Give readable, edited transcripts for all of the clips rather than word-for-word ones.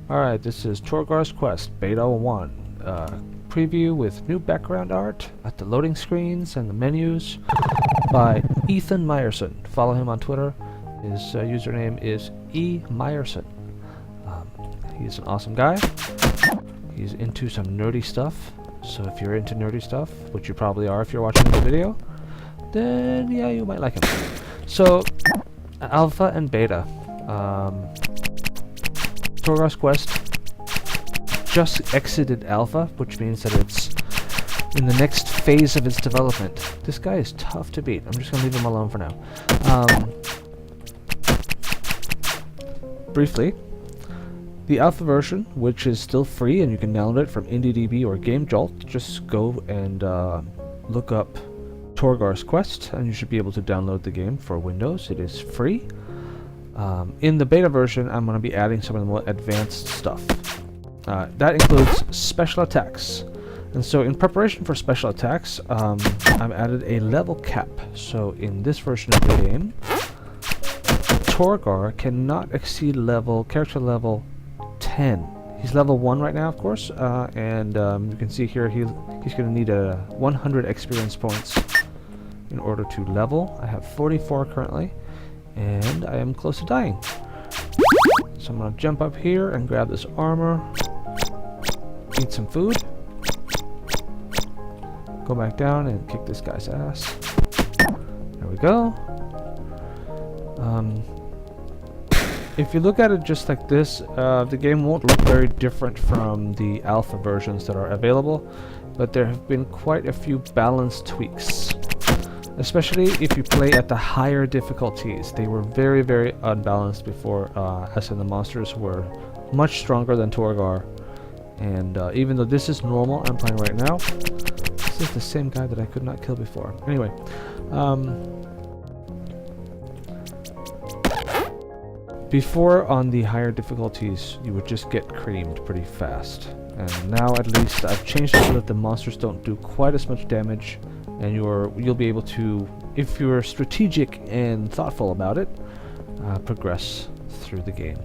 Alright, this is Torgar's Quest, Beta 1. Preview with new background art at the loading screens and the menus by Ethan Myerson. Follow him on Twitter. His username is Myerson. He's an awesome guy. He's into some nerdy stuff. So if you're into nerdy stuff, which you probably are if you're watching this video, then yeah, you might like him. So, alpha and beta. Torgar's Quest just exited alpha, which means that it's in the next phase of its development. This guy is tough to beat. I'm just going to leave him alone for now. Briefly, the alpha version, which is still free and you can download it from IndieDB or GameJolt, just go and look up Torgar's Quest and you should be able to download the game for Windows. It is free. In the beta version, I'm going to be adding some of the more advanced stuff. That includes special attacks. And so in preparation for special attacks, I've added a level cap. So in this version of the game, Torgar cannot exceed character level 10. He's level 1 right now, of course, and you can see here he's going to need 100 experience points in order to level. I have 44 currently, and I am close to dying. So I'm going to jump up here and grab this armor, eat some food, go back down and kick this guy's ass. There we go. If you look at it just like this, the game won't look very different from the alpha versions that are available, but there have been quite a few balance tweaks. Especially if you play at the higher difficulties. They were very, very unbalanced before, as in the monsters were much stronger than Torgar. And even though this is normal, I'm playing right now, this is the same guy that I could not kill before. Anyway, before on the higher difficulties, you would just get creamed pretty fast. And now at least I've changed it so that the monsters don't do quite as much damage. And you'll be able to, if you're strategic and thoughtful about it, progress through the game.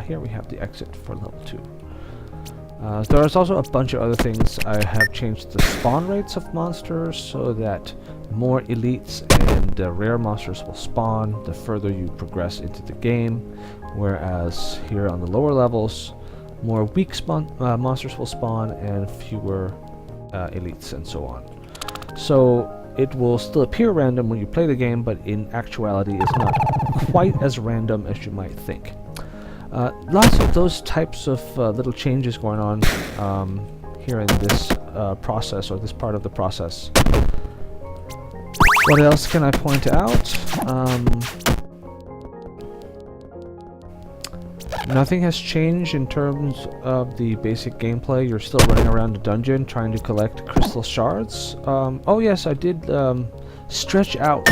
Here we have the exit for level 2. There's also a bunch of other things. I have changed the spawn rates of monsters so that more elites and rare monsters will spawn the further you progress into the game, whereas here on the lower levels, more weak monsters will spawn and fewer elites and so on. So it will still appear random when you play the game, but in actuality it's not quite as random as you might think. Lots of those types of little changes going on here in this process, or this part of the process. What else can I point out? Nothing has changed in terms of the basic gameplay. You're still running around the dungeon trying to collect crystal shards. Oh yes, I did stretch out,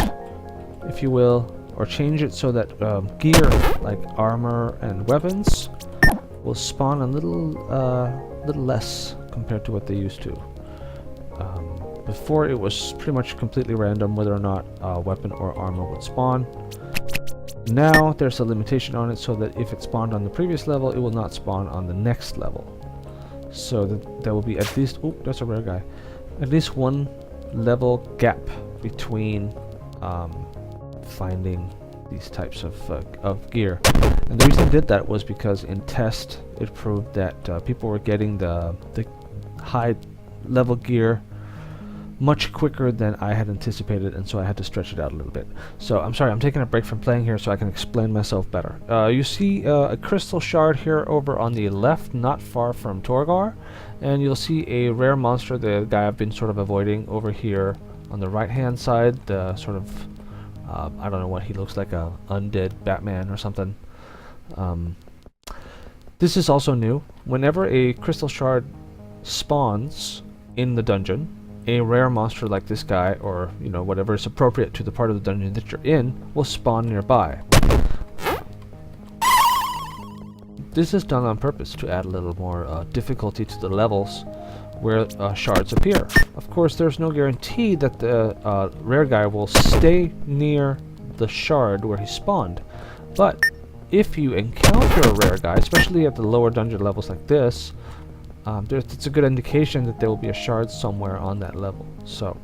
if you will, or change it so that gear like armor and weapons will spawn a little less compared to what they used to. Before it was pretty much completely random whether or not weapon or armor would spawn. Now there's a limitation on it so that if it spawned on the previous level, it will not spawn on the next level. So that there will be at least, oh, that's a rare guy, at least one level gap between finding these types of gear. And the reason I did that was because in test it proved that people were getting the high level gear much quicker than I had anticipated, and so I had to stretch it out a little bit. So I'm sorry, I'm taking a break from playing here so I can explain myself better. You see a crystal shard here over on the left, not far from Torgar, and you'll see a rare monster, the guy I've been sort of avoiding, over here on the right hand side, the sort of I don't know what he looks like, a undead Batman or something. This is also new. Whenever a crystal shard spawns in the dungeon, a rare monster like this guy, or whatever is appropriate to the part of the dungeon that you're in, will spawn nearby. This is done on purpose to add a little more difficulty to the levels where shards appear. Of course, there's no guarantee that the rare guy will stay near the shard where he spawned, but if you encounter a rare guy, especially at the lower dungeon levels like this, it's a good indication that there will be a shard somewhere on that level. So,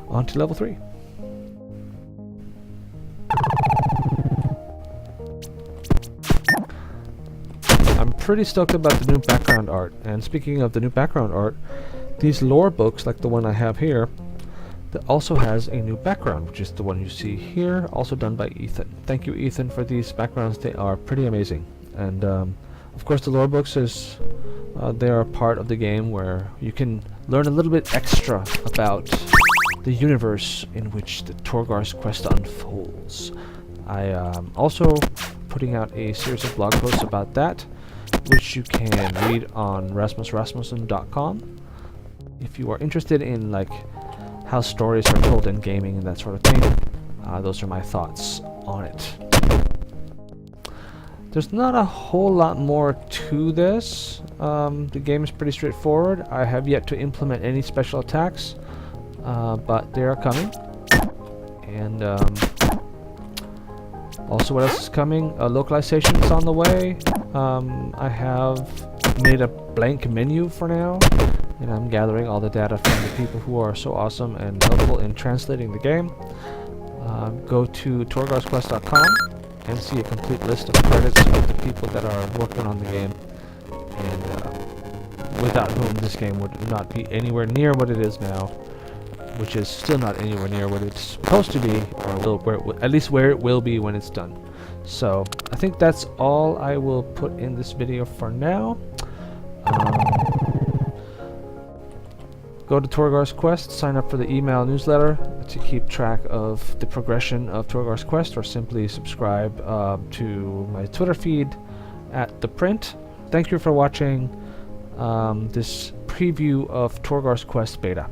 on to level 3. I'm pretty stoked about the new background art. And speaking of the new background art, these lore books, like the one I have here, that also has a new background, which is the one you see here, also done by Ethan. Thank you, Ethan, for these backgrounds. They are pretty amazing. And of course, the lore books they are part of the game where you can learn a little bit extra about the universe in which the Torgar's quest unfolds. I am also putting out a series of blog posts about that, which you can read on rasmusrasmussen.com. If you are interested in like how stories are told in gaming and that sort of thing, those are my thoughts on it. There's not a whole lot more to this. The game is pretty straightforward. I have yet to implement any special attacks, but they are coming. And also, what else is coming? Localization is on the way. I have made a blank menu for now, and I'm gathering all the data from the people who are so awesome and helpful in translating the game. Go to torgarsquest.com and see a complete list of credits of the people that are working on the game, and without whom this game would not be anywhere near what it is now, which is still not anywhere near what it's supposed to be, or at least where it will be when it's done. So I think that's all I will put in this video for now. Go to Torgar's Quest, sign up for the email newsletter to keep track of the progression of Torgar's Quest, or simply subscribe to my Twitter feed @theprint. Thank you for watching this preview of Torgar's Quest beta.